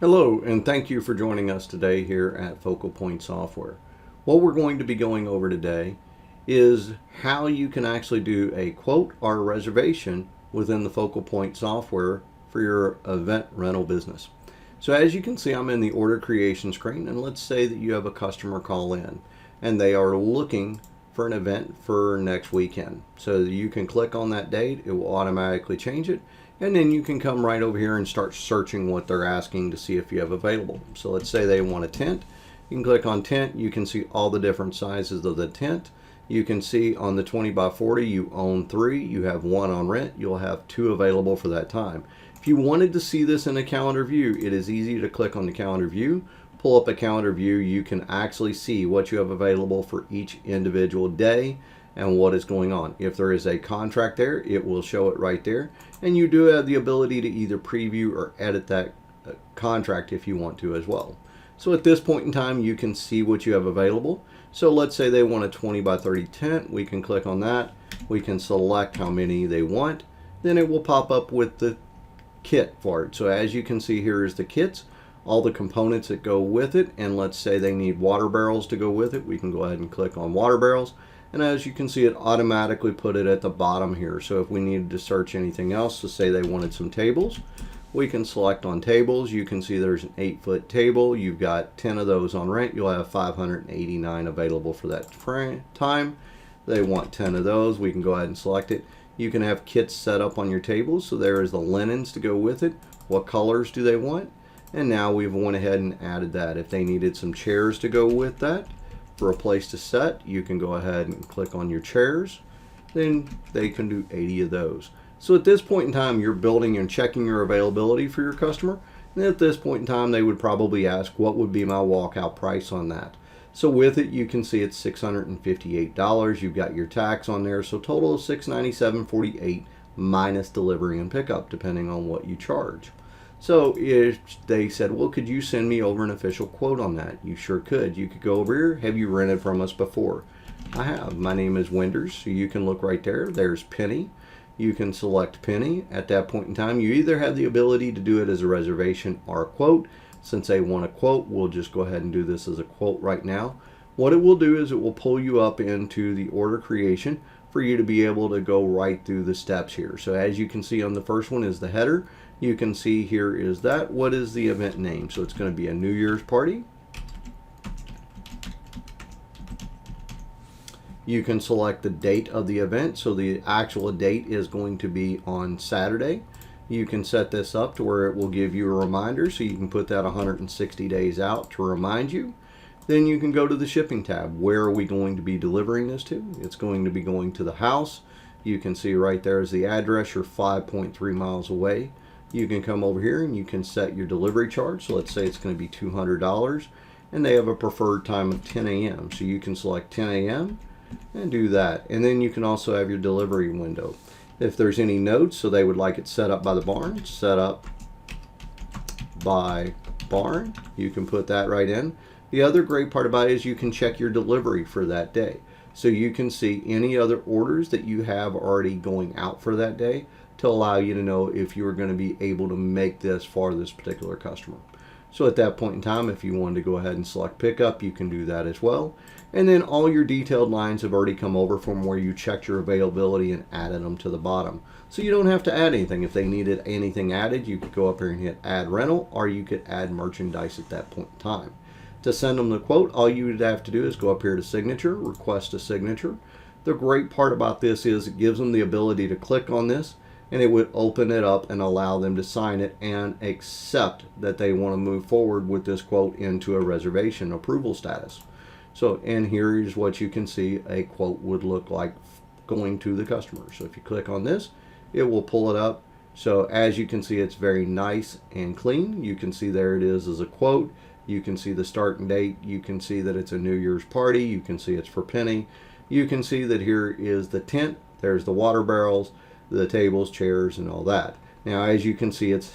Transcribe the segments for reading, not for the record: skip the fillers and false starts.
Hello, and thank you for joining us today here at Focal Point Software. What we're going to be going over today is how you can actually do a quote or a reservation within the Focal Point software for your event rental business. So as you can see, I'm in the order creation screen, and let's say that you have a customer call in and they are looking for an event for next weekend. So you can click on that date, it will automatically change it, and then you can come right over here and start searching what they're asking to see if you have available. So let's say they want a tent. You can click on tent. You can see all the different sizes of the tent. You can see on the 20 by 40 you own 3, you have 1 on rent, you'll have 2 available for that time. If you wanted to see this in a calendar view, it is easy to click on the calendar view, pull up a calendar view. You can actually see what you have available for each individual day and what is going on. If there is a contract there, it will show it right there, and you do have the ability to either preview or edit that contract if you want to as well. So at this point in time, you can see what you have available. So let's say they want a 20 by 30 tent. We can click on that. We can select how many they want. Then it will pop up with the kit for it. So as you can see, here is the kits, all the components that go with it. And let's say they need water barrels to go with it. We can go ahead and click on water barrels. And as you can see, it automatically put it at the bottom here. So if we needed to search anything else, to say they wanted some tables, we can select on tables. You can see there's an 8-foot table. You've got 10 of those on rent. You'll have 589 available for that time. They want 10 of those. We can go ahead and select it. You can have kits set up on your tables. So there is the linens to go with it. What colors do they want? And now we've went ahead and added that. If they needed some chairs to go with that, for a place to set, you can go ahead and click on your chairs. Then they can do 80 of those. So at this point in time, you're building and checking your availability for your customer. And at this point in time, they would probably ask, what would be my walkout price on that? So with it, you can see it's $658. You've got your tax on there. So total of $697.48 minus delivery and pickup, depending on what you charge. So if they said, well, could you send me over an official quote on that? You sure could. You could go over here. Have you rented from us before? I have. My name is Wenders. So you can look right there. There's Penny. You can select Penny. At that point in time, you either have the ability to do it as a reservation or a quote. Since they want a quote, we'll just go ahead and do this as a quote right now. What it will do is it will pull you up into the order creation for you to be able to go right through the steps here. So as you can see on the first one is the header. You can see here is that. What is the event name? So it's going to be a New Year's party. You can select the date of the event. So the actual date is going to be on Saturday. You can set this up to where it will give you a reminder. So you can put that 160 days out to remind you. Then you can go to the shipping tab. Where are we going to be delivering this to? It's going to be going to the house. You can see right there is the address. You're 5.3 miles away. You can come over here and you can set your delivery charge. So let's say it's going to be $200, and they have a preferred time of 10 a.m. So you can select 10 a.m. and do that. And then you can also have your delivery window. If there's any notes, so they would like it set up by the barn, set up by barn, you can put that right in. The other great part about it is you can check your delivery for that day. So you can see any other orders that you have already going out for that day to allow you to know if you are going to be able to make this for this particular customer. So at that point in time, if you wanted to go ahead and select pickup, you can do that as well. And then all your detailed lines have already come over from where you checked your availability and added them to the bottom. So you don't have to add anything. If they needed anything added, you could go up here and hit add rental, or you could add merchandise at that point in time. To send them the quote, all you would have to do is go up here to signature, request a signature. The great part about this is it gives them the ability to click on this, and it would open it up and allow them to sign it and accept that they want to move forward with this quote into a reservation approval status. So, and here is what you can see a quote would look like going to the customer. So if you click on this, it will pull it up. So as you can see, it's very nice and clean. You can see there it is as a quote. You can see the start date. You can see that it's a New Year's party. You can see it's for Penny. You can see that here is the tent. There's the water barrels, the tables, chairs, and all that. Now, as you can see, it's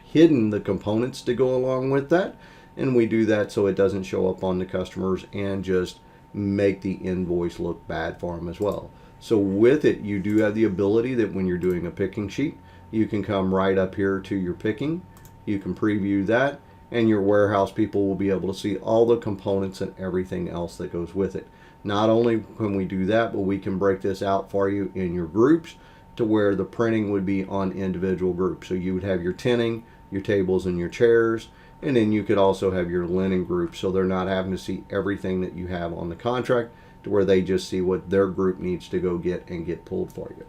hidden the components to go along with that. And we do that so it doesn't show up on the customers and just make the invoice look bad for them as well. So with it, you do have the ability that when you're doing a picking sheet, you can come right up here to your picking. You can preview that. and your warehouse people will be able to see all the components and everything else that goes with it. Not only can we do that, but we can break this out for you in your groups to where the printing would be on individual groups. So you would have your tinning, your tables and your chairs, and then you could also have your linen group, so they're not having to see everything that you have on the contract, to where they just see what their group needs to go get and get pulled for you.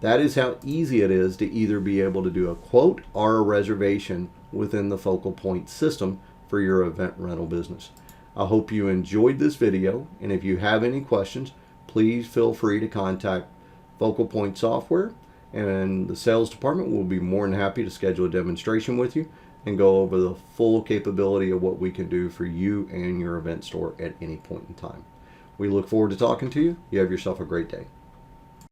That is how easy it is to either be able to do a quote or a reservation within the Focal Point system for your event rental business. I hope you enjoyed this video, and if you have any questions, please feel free to contact Focal Point Software, and the sales department will be more than happy to schedule a demonstration with you and go over the full capability of what we can do for you and your event store at any point in time. We look forward to talking to you. You have yourself a great day.